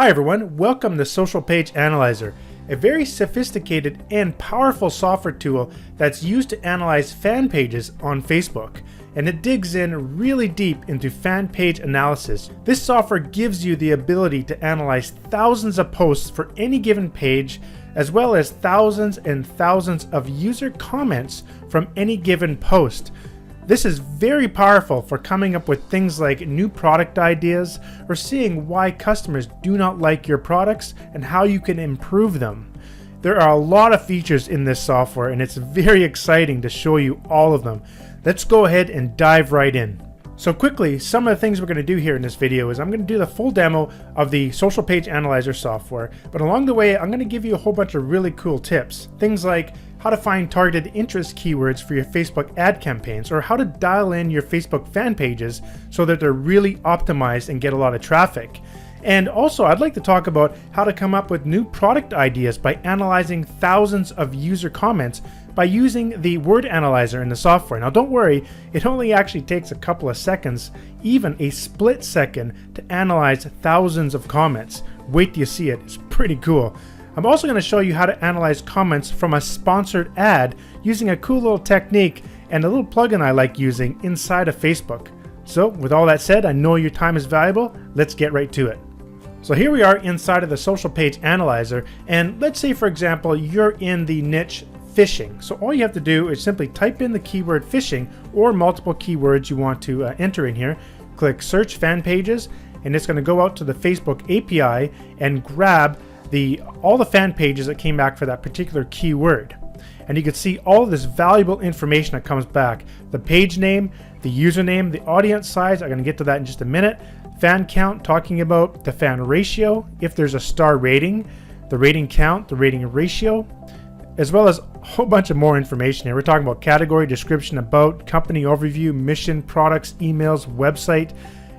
Hi everyone, welcome to Social Page Analyzer, a very sophisticated and powerful software tool that's used to analyze fan pages on Facebook. And it digs in really deep into fan page analysis. This software gives you the ability to analyze thousands of posts for any given page, as well as thousands and thousands of user comments from any given post. This is very powerful for coming up with things like new product ideas or seeing why customers do not like your products and how you can improve them. There are a lot of features in this software and it's very exciting to show you all of them. Let's go ahead and dive right in. So quickly, some of the things we're going to do here in this video is I'm going to do the full demo of the Social Page Analyzer software, but along the way I'm going to give you a whole bunch of really cool tips. Things like how to find targeted interest keywords for your Facebook ad campaigns, or how to dial in your Facebook fan pages so that they're really optimized and get a lot of traffic. And also I'd like to talk about how to come up with new product ideas by analyzing thousands of user comments by using the word analyzer in the software. Now don't worry, it only actually takes a couple of seconds, even a split second, to analyze thousands of comments. Wait till you see it, it's pretty cool. I'm also going to show you how to analyze comments from a sponsored ad using a cool little technique and a little plugin I like using inside of Facebook. So with all that said, I know your time is valuable, let's get right to it. So here we are inside of the Social Page Analyzer, and let's say for example you're in the niche phishing. So all you have to do is simply type in the keyword phishing or multiple keywords you want to enter in here, click search fan pages, and it's going to go out to the Facebook API and grab all the fan pages that came back for that particular keyword. And you can see all of this valuable information that comes back. The page name, the username, the audience size, I'm going to get to that in just a minute, fan count, talking about the fan ratio, if there's a star rating, the rating count, the rating ratio, as well as a whole bunch of more information here. We're talking about category, description, about, company overview, mission, products, emails, website,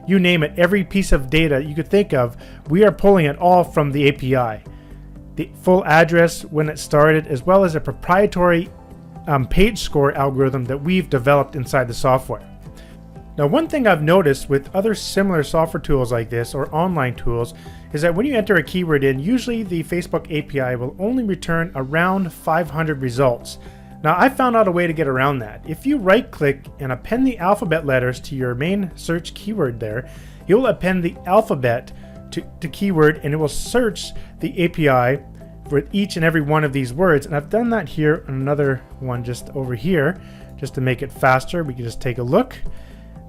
you name it. Every piece of data you could think of, we are pulling it all from the API. The full address, when it started, as well as a proprietary page score algorithm that we've developed inside the software. Now, one thing I've noticed with other similar software tools like this or online tools is that when you enter a keyword in, usually the Facebook API will only return around 500 results. Now, I found out a way to get around that. If you right-click and append the alphabet letters to your main search keyword there, you'll append the alphabet to keyword and it will search the API for each and every one of these words. And I've done that here on another one just over here, just to make it faster. We can just take a look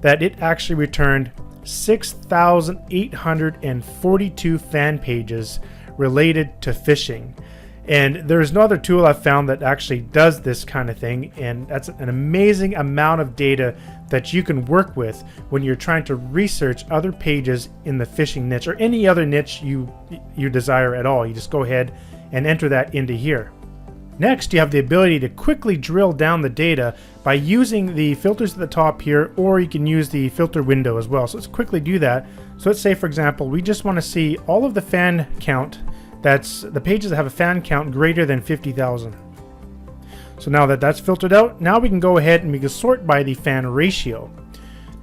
that it actually returned 6,842 fan pages related to phishing. And there's no other tool I've found that actually does this kind of thing, and that's an amazing amount of data that you can work with when you're trying to research other pages in the phishing niche or any other niche you desire at all. You just go ahead and enter that into here. Next, you have the ability to quickly drill down the data by using the filters at the top here, or you can use the filter window as well. So let's quickly do that. So let's say, for example, we just want to see all of the fan count. That's the pages that have a fan count greater than 50,000. So now that that's filtered out, now we can go ahead and we can sort by the fan ratio.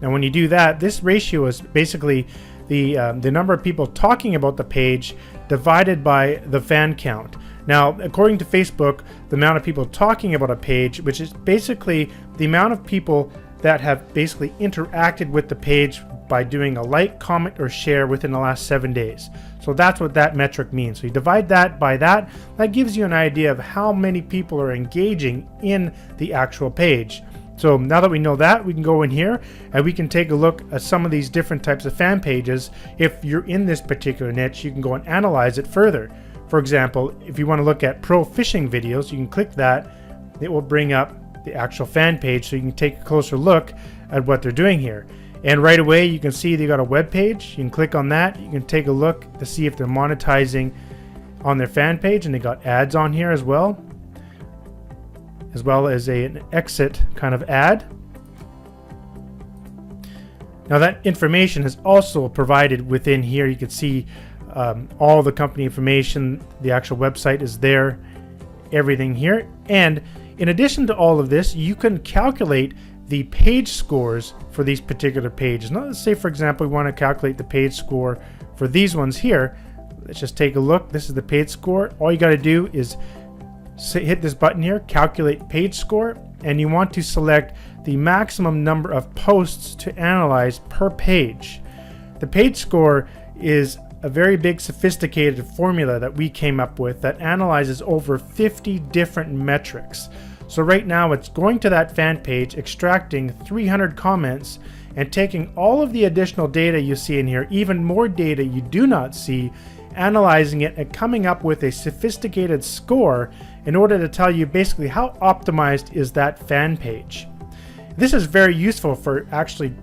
Now when you do that, this ratio is basically the number of people talking about the page divided by the fan count. Now, according to Facebook, the amount of people talking about a page, which is basically the amount of people that have basically interacted with the page by doing a like, comment, or share within the last 7 days. So that's what that metric means. So you divide that by that, that gives you an idea of how many people are engaging in the actual page. So now that we know that, we can go in here and we can take a look at some of these different types of fan pages. If you're in this particular niche, you can go and analyze it further. For example, if you want to look at pro phishing videos, you can click that. It will bring up the actual fan page so you can take a closer look at what they're doing here. And right away you can see they got a web page. You can click on that. You can take a look to see if they're monetizing on their fan page, and they got ads on here as well as an exit kind of ad. Now that information is also provided within here. You can see all the company information, the actual website is there, everything here. And in addition to all of this, you can calculate the page scores for these particular pages. Now let's say for example we want to calculate the page score for these ones here. Let's just take a look. This is the page score. All you got to do is hit this button here, calculate page score, and you want to select the maximum number of posts to analyze per page. The page score is a very big sophisticated formula that we came up with that analyzes over 50 different metrics. So right now it's going to that fan page, extracting 300 comments and taking all of the additional data you see in here, even more data you do not see, analyzing it and coming up with a sophisticated score in order to tell you basically how optimized is that fan page. This is very useful for actually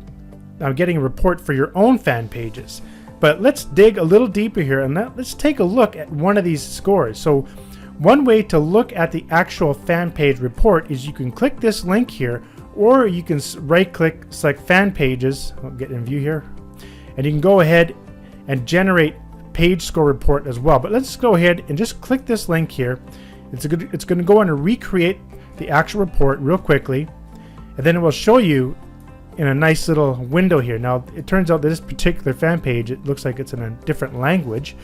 getting a report for your own fan pages. But let's dig a little deeper here and let's take a look at one of these scores. So one way to look at the actual fan page report is you can click this link here, or you can right click, select fan pages. I'll get in view here, and you can go ahead and generate page score report as well. But let's go ahead and just click this link here. It's going to go in and recreate the actual report real quickly, and then it will show you in a nice little window here. Now it turns out that this particular fan page, it looks like it's in a different language,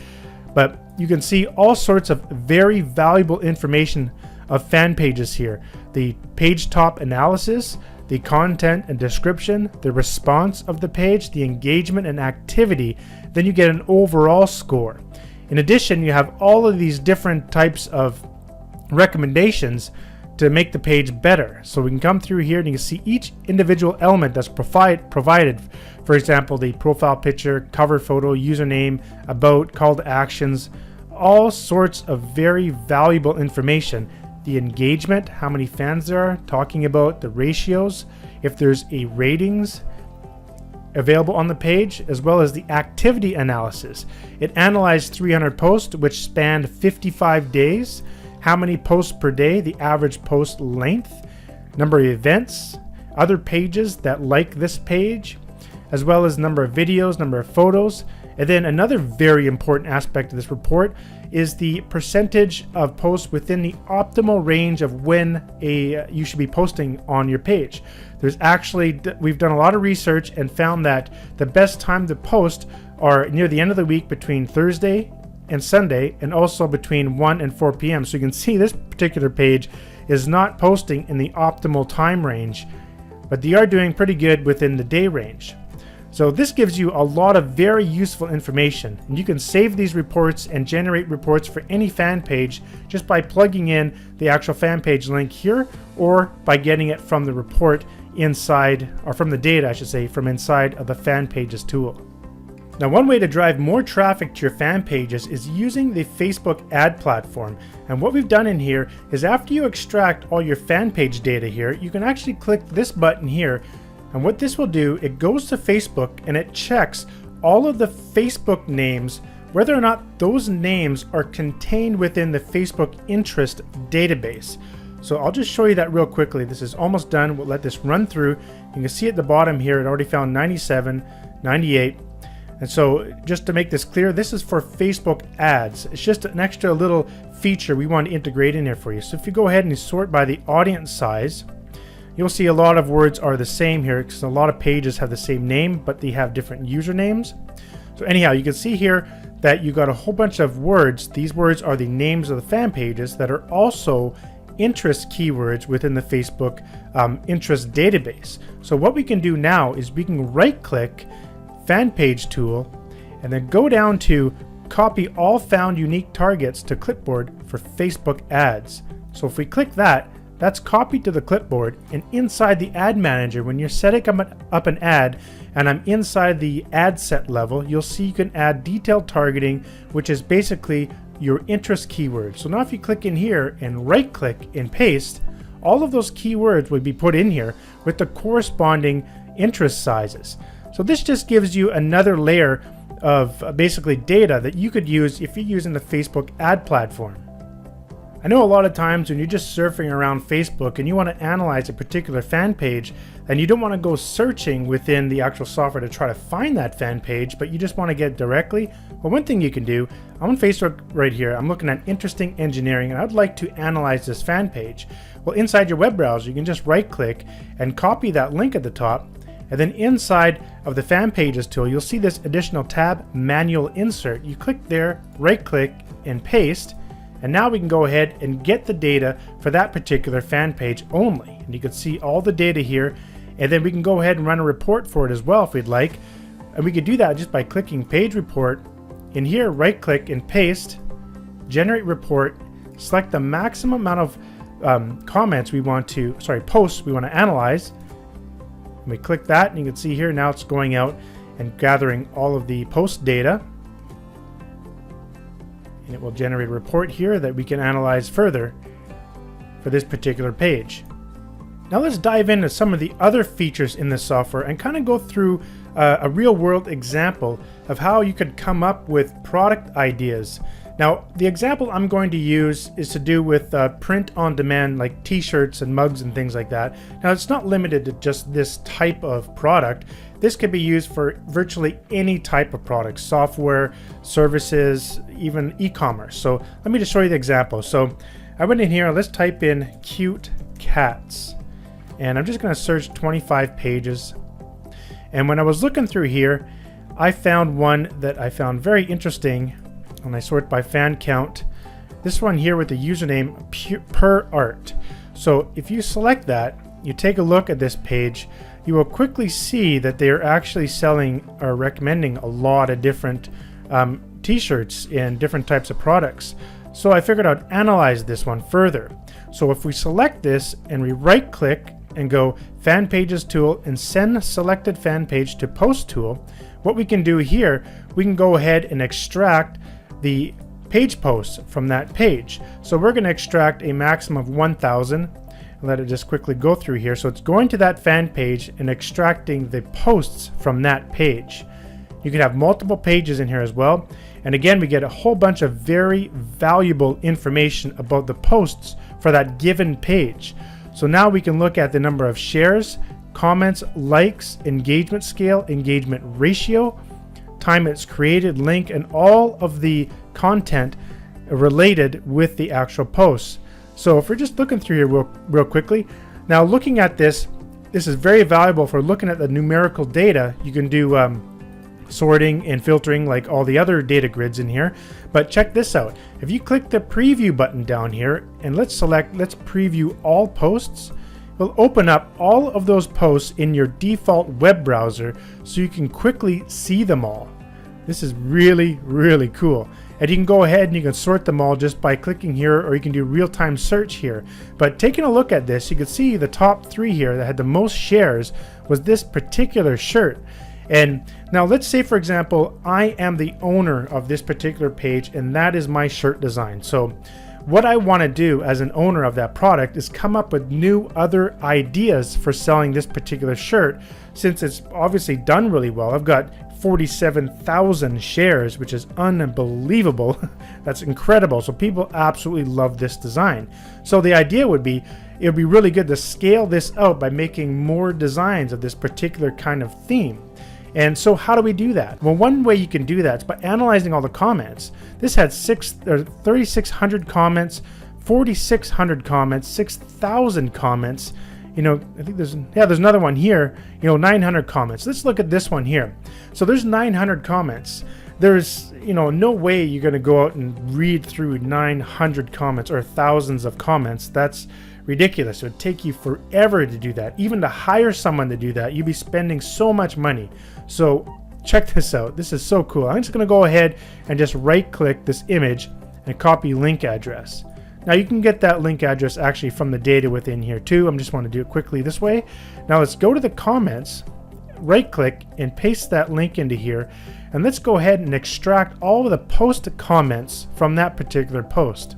but you can see all sorts of very valuable information of fan pages here. The page top analysis, the content and description, the response of the page, the engagement and activity. Then you get an overall score. In addition, you have all of these different types of recommendations to make the page better. So we can come through here and you can see each individual element that's provided. For example, the profile picture, cover photo, username, about, call to actions, all sorts of very valuable information. The engagement, how many fans there are, talking about the ratios, if there's a ratings available on the page, as well as the activity analysis. It analyzed 300 posts, which spanned 55 days. How many posts per day, the average post length, number of events, other pages that like this page, as well as number of videos, number of photos. And then another very important aspect of this report is the percentage of posts within the optimal range of when you should be posting on your page. There's actually, we've done a lot of research and found that the best time to post are near the end of the week between Thursday and Sunday, and also between 1 and 4 p.m. So you can see this particular page is not posting in the optimal time range, but they are doing pretty good within the day range. So this gives you a lot of very useful information, and you can save these reports and generate reports for any fan page just by plugging in the actual fan page link here, or by getting it from the report inside, or from the data I should say, from inside of the fan pages tool. Now, one way to drive more traffic to your fan pages is using the Facebook ad platform. And what we've done in here is after you extract all your fan page data here, you can actually click this button here. And what this will do, it goes to Facebook and it checks all of the Facebook names, whether or not those names are contained within the Facebook interest database. So I'll just show you that real quickly. This is almost done. We'll let this run through. You can see at the bottom here, it already found 97, 98. And so just to make this clear, this is for Facebook ads. It's just an extra little feature we want to integrate in here for you. So if you go ahead and you sort by the audience size, you'll see a lot of words are the same here because a lot of pages have the same name, but they have different usernames. So anyhow, you can see here that you got a whole bunch of words. These words are the names of the fan pages that are also interest keywords within the Facebook interest database. So what we can do now is we can right click fan page tool and then go down to copy all found unique targets to clipboard for Facebook ads. So if we click that, that's copied to the clipboard, and inside the ad manager, when you're setting up an ad and I'm inside the ad set level, you'll see you can add detailed targeting, which is basically your interest keywords. So now if you click in here and right click and paste, all of those keywords would be put in here with the corresponding interest sizes. So this just gives you another layer of basically data that you could use if you're using the Facebook ad platform. I know a lot of times when you're just surfing around Facebook and you want to analyze a particular fan page and you don't want to go searching within the actual software to try to find that fan page, but you just want to get it directly. Well, one thing you can do, I'm on Facebook right here, I'm looking at interesting engineering and I'd like to analyze this fan page. Well, inside your web browser, you can just right click and copy that link at the top And then inside of the Fanpages tool, you'll see this additional tab, Manual Insert. You click there, right click, and paste. And now we can go ahead and get the data for that particular fan page only. And you can see all the data here. And then we can go ahead and run a report for it as well if we'd like. And we could do that just by clicking Page Report. In here, right click and paste, Generate Report, select the maximum amount of posts we want to analyze. And we click that, and you can see here now it's going out and gathering all of the post data. And it will generate a report here that we can analyze further for this particular page. Now let's dive into some of the other features in this software and kind of go through a real-world example of how you could come up with product ideas. Now, the example I'm going to use is to do with print on demand, like t-shirts and mugs and things like that. Now, it's not limited to just this type of product. This could be used for virtually any type of product, software, services, even e-commerce. So let me just show you the example. So I went in here, let's type in cute cats. And I'm just going to search 25 pages. And when I was looking through here, I found one that I found very interesting. And I sort by fan count. This one here with the username per art. So if you select that, you take a look at this page, you will quickly see that they are actually selling or recommending a lot of different t-shirts and different types of products. So I figured I'd analyze this one further. So if we select this and we right click and go Fan Pages tool and send selected fan page to post tool, what we can do here, we can go ahead and extract the page posts from that page. So we're going to extract a maximum of 1,000. Let it just quickly go through here. So it's going to that fan page and extracting the posts from that page. You can have multiple pages in here as well. And again, we get a whole bunch of very valuable information about the posts for that given page. So now we can look at the number of shares, comments, likes, engagement scale, engagement ratio, time it's created, link, and all of the content related with the actual posts. So if we're just looking through here real quickly, now looking at this is very valuable for looking at the numerical data. You can do sorting and filtering like all the other data grids in here. But check this out. If you click the preview button down here and let's preview all posts, will open up all of those posts in your default web browser so you can quickly see them all. This is really, really cool. And you can go ahead and you can sort them all just by clicking here, or you can do real-time search here. But taking a look at this, you can see the top 3 here that had the most shares was this particular shirt. And now let's say, for example, I am the owner of this particular page and that is my shirt design. So what I want to do as an owner of that product is come up with new other ideas for selling this particular shirt. Since it's obviously done really well, I've got 47,000 shares, which is unbelievable. That's incredible. So people absolutely love this design. So the idea would be, it would be really good to scale this out by making more designs of this particular kind of theme. And so how do we do that? Well, one way you can do that is by analyzing all the comments. This had 3,600 comments, 4,600 comments, 6,000 comments. You know, I think there's another one here, 900 comments. Let's look at this one here. So there's 900 comments. There's, no way you're going to go out and read through 900 comments or thousands of comments. That's ridiculous. It would take you forever to do that. Even to hire someone to do that, you'd be spending so much money. So check this out. This is so cool. I'm just going to go ahead and just right click this image and copy link address. Now you can get that link address actually from the data within here too. I just want to do it quickly this way. Now let's go to the comments, right click and paste that link into here. And let's go ahead and extract all of the post comments from that particular post.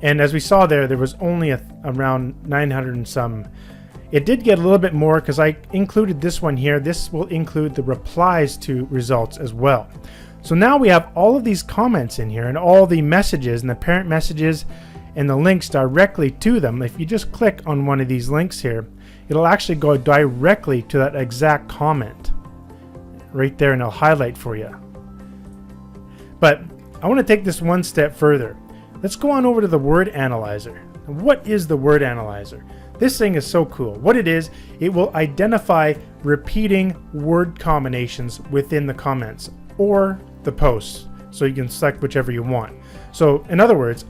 And as we saw there was only around 900 and some. It did get a little bit more because I included this one here. This will include the replies to results as well. So now we have all of these comments in here and all the messages and the parent messages and the links directly to them. If you just click on one of these links here, it'll actually go directly to that exact comment right there, and it'll highlight for you. But I want to take this one step further. Let's go on over to the word analyzer. What is the word analyzer? This thing is so cool. What it is, it will identify repeating word combinations within the comments or the posts. So you can select whichever you want. So in other words,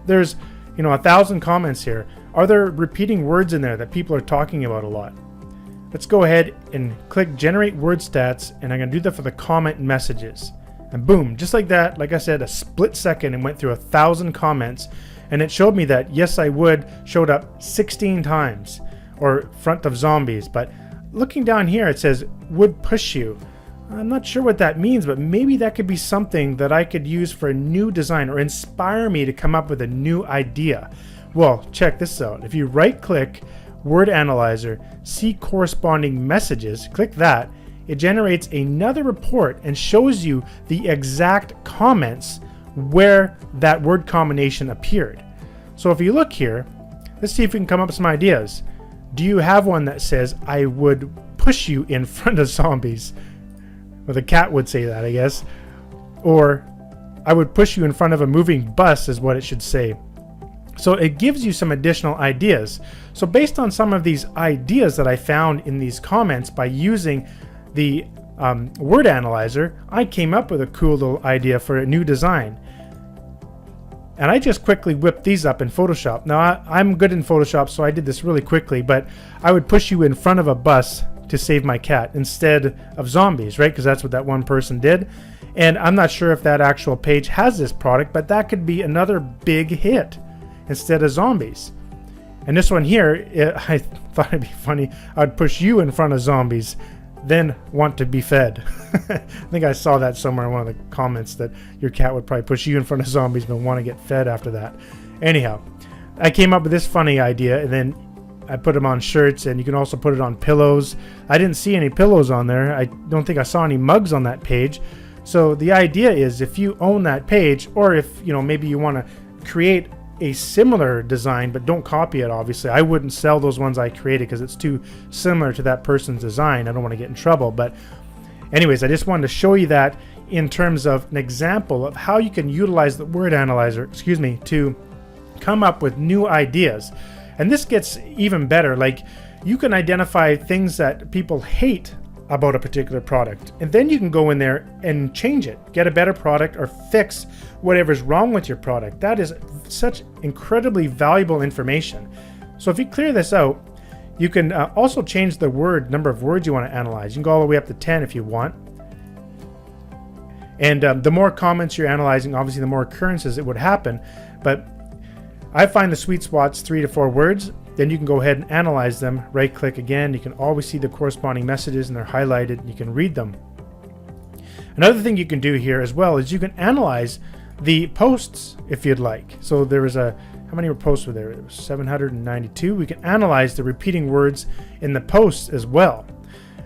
there's 1,000 comments here. Are there repeating words in there that people are talking about a lot? Let's go ahead and click generate word stats, and I'm going to do that for the comment messages. And boom, just like that, like I said, a split second, and went through 1,000 comments, and it showed me that yes I would showed up 16 times, or front of zombies. But looking down here, it says would push you. I'm not sure what that means, but maybe that could be something that I could use for a new design or inspire me to come up with a new idea. Well, check this out. If you right click Word Analyzer, see corresponding messages, click that, it generates another report and shows you the exact comments where that word combination appeared. So if you look here, let's see if we can come up with some ideas. Do you have one that says, I would push you in front of zombies? Well, the cat would say that, I guess. Or, I would push you in front of a moving bus is what it should say. So it gives you some additional ideas. So based on some of these ideas that I found in these comments by using the word analyzer, I came up with a cool little idea for a new design. And I just quickly whipped these up in Photoshop. Now I'm good in Photoshop, so I did this really quickly, but I would push you in front of a bus to save my cat instead of zombies, right? Because that's what that one person did. And I'm not sure if that actual page has this product, but that could be another big hit instead of zombies. And this one here, I thought it'd be funny. I'd push you in front of zombies, then want to be fed. I think I saw that somewhere in one of the comments, that your cat would probably push you in front of zombies but want to get fed after that. Anyhow, I came up with this funny idea, and then I put them on shirts, and you can also put it on pillows. I didn't see any pillows on there. I don't think I saw any mugs on that page. So the idea is, if you own that page, or if maybe you want to create a similar design but don't copy it, obviously I wouldn't sell those ones I created because it's too similar to that person's design. I don't want to get in trouble. But anyways, I just wanted to show you that in terms of an example of how you can utilize the word analyzer, to come up with new ideas. And this gets even better. Like, you can identify things that people hate about a particular product, and then you can go in there and change it, get a better product, or fix whatever's wrong with your product. That is such incredibly valuable information. So if you clear this out, you can also change the number of words you want to analyze. You can go all the way up to 10 if you want. And the more comments you're analyzing, obviously the more occurrences it would happen. But I find the sweet spot's 3 to 4 words. Then you can go ahead and analyze them. Right click again. You can always see the corresponding messages, and they're highlighted, and you can read them. Another thing you can do here as well is you can analyze the posts if you'd like. So there was how many posts were there? It was 792. We can analyze the repeating words in the posts as well.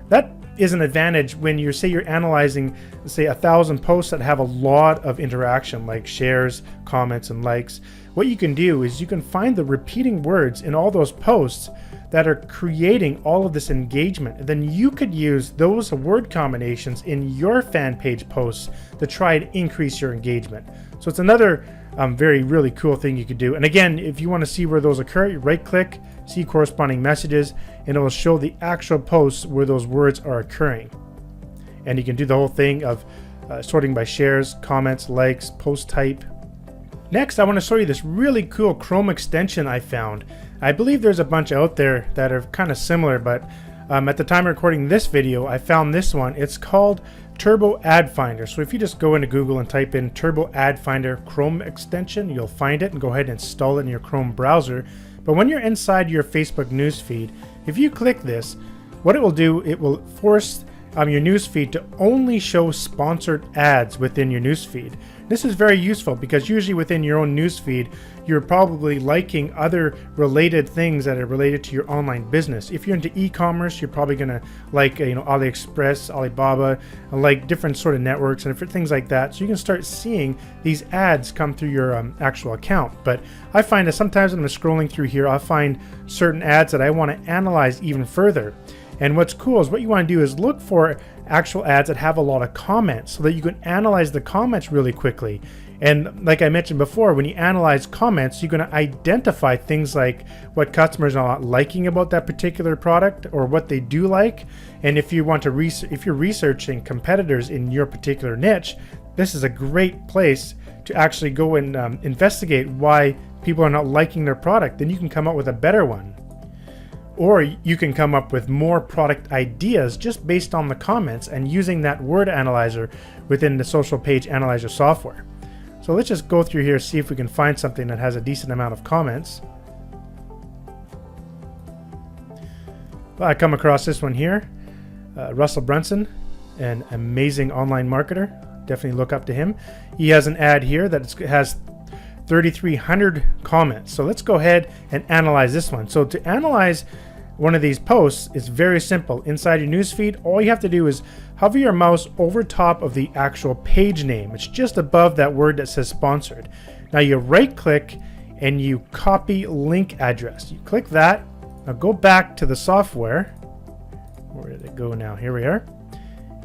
That is an advantage when you're analyzing, say, 1,000 posts that have a lot of interaction, like shares, comments, and likes. What you can do is you can find the repeating words in all those posts that are creating all of this engagement. And then you could use those word combinations in your fan page posts to try and increase your engagement. So it's another really cool thing you could do. And again, if you want to see where those occur, you right click, see corresponding messages, and it will show the actual posts where those words are occurring. And you can do the whole thing of sorting by shares, comments, likes, post type. Next, I want to show you this really cool Chrome extension I found. I believe there's a bunch out there that are kind of similar, but at the time of recording this video, I found this one. It's called Turbo Ad Finder. So if you just go into Google and type in Turbo Ad Finder Chrome extension, you'll find it, and go ahead and install it in your Chrome browser. But when you're inside your Facebook newsfeed, if you click this, what it will do, it will force your newsfeed to only show sponsored ads within your newsfeed. This is very useful because usually within your own newsfeed, you're probably liking other related things that are related to your online business. If you're into e-commerce, you're probably going to like AliExpress, Alibaba, and like different sort of networks and different things like that. So you can start seeing these ads come through your actual account. But I find that sometimes when I'm scrolling through here, I'll find certain ads that I want to analyze even further. And what's cool is what you want to do is look for actual ads that have a lot of comments so that you can analyze the comments really quickly. And like I mentioned before, when you analyze comments, you're going to identify things like what customers are not liking about that particular product or what they do like. And if you want to if you're researching competitors in your particular niche, this is a great place to actually go and investigate why people are not liking their product. Then you can come up with a better one. Or you can come up with more product ideas just based on the comments and using that word analyzer within the social page analyzer software. So let's just go through here, see if we can find something that has a decent amount of comments. Well, I come across this one here. Russell Brunson, an amazing online marketer. Definitely look up to him. He has an ad here that has 3,300 comments. So let's go ahead and analyze this one. So to analyze one of these posts is very simple. Inside your newsfeed, all you have to do is hover your mouse over top of the actual page name. It's just above that word that says sponsored. Now you right click and you copy link address. You click that. Now go back to the software. Where did it go now? Here we are.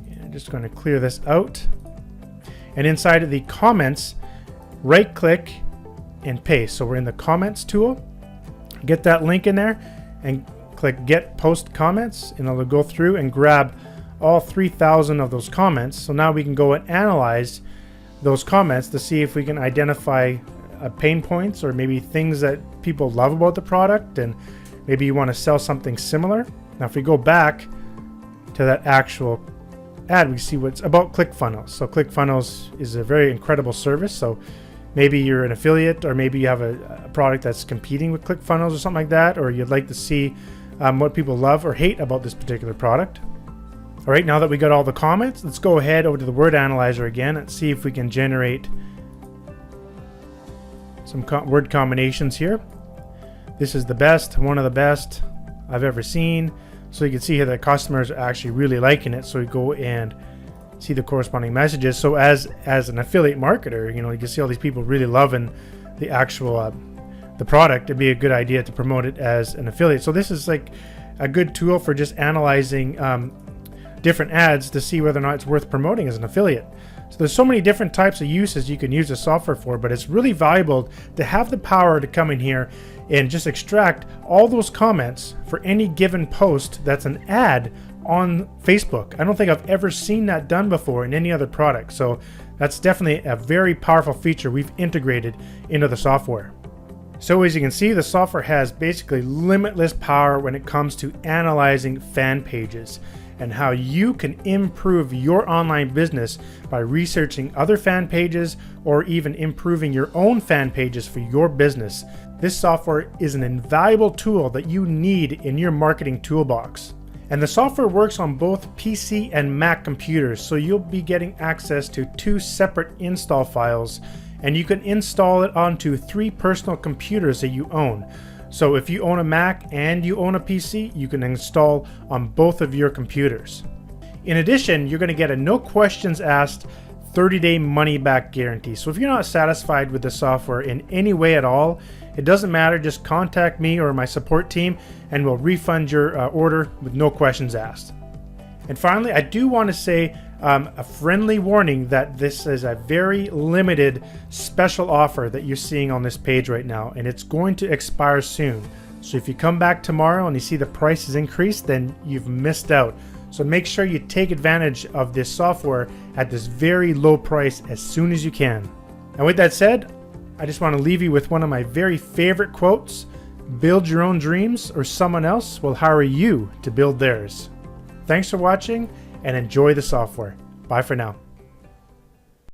And I'm just going to clear this out. And inside of the comments, right click and paste. So we're in the comments tool. Get that link in there and click get post comments, and it'll go through and grab all 3,000 of those comments. So now we can go and analyze those comments to see if we can identify pain points or maybe things that people love about the product, and maybe you want to sell something similar. Now if we go back to that actual ad, we see what's about ClickFunnels. So ClickFunnels is a very incredible service. So maybe you're an affiliate, or maybe you have a product that's competing with ClickFunnels or something like that, or you'd like to see what people love or hate about this particular product. All right, now that we got all the comments, let's go ahead over to the word analyzer again and see if we can generate some word combinations here. This is the best, one of the best I've ever seen. So you can see here that customers are actually really liking it. So we go and see the corresponding messages. So as an affiliate marketer, you can see all these people really loving the actual the product. It'd be a good idea to promote it as an affiliate. So this is like a good tool for just analyzing different ads to see whether or not it's worth promoting as an affiliate. So there's so many different types of uses you can use the software for, but it's really valuable to have the power to come in here and just extract all those comments for any given post that's an ad on Facebook. I don't think I've ever seen that done before in any other product. So that's definitely a very powerful feature we've integrated into the software. So as you can see, the software has basically limitless power when it comes to analyzing fan pages and how you can improve your online business by researching other fan pages or even improving your own fan pages for your business. This software is an invaluable tool that you need in your marketing toolbox. And the software works on both PC and Mac computers, so you'll be getting access to 2 separate install files, and you can install it onto 3 personal computers that you own. So if you own a Mac and you own a PC, you can install on both of your computers. In addition, you're going to get a no questions asked 30-day money-back guarantee. So if you're not satisfied with the software in any way at all, it doesn't matter, just contact me or my support team and we'll refund your order with no questions asked. And finally, I do want to say a friendly warning that this is a very limited special offer that you're seeing on this page right now, and it's going to expire soon. So if you come back tomorrow and you see the price is increased, then you've missed out. So make sure you take advantage of this software at this very low price as soon as you can. And with that said, I just want to leave you with one of my very favorite quotes: build your own dreams or someone else will hire you to build theirs. Thanks for watching and enjoy the software. Bye for now.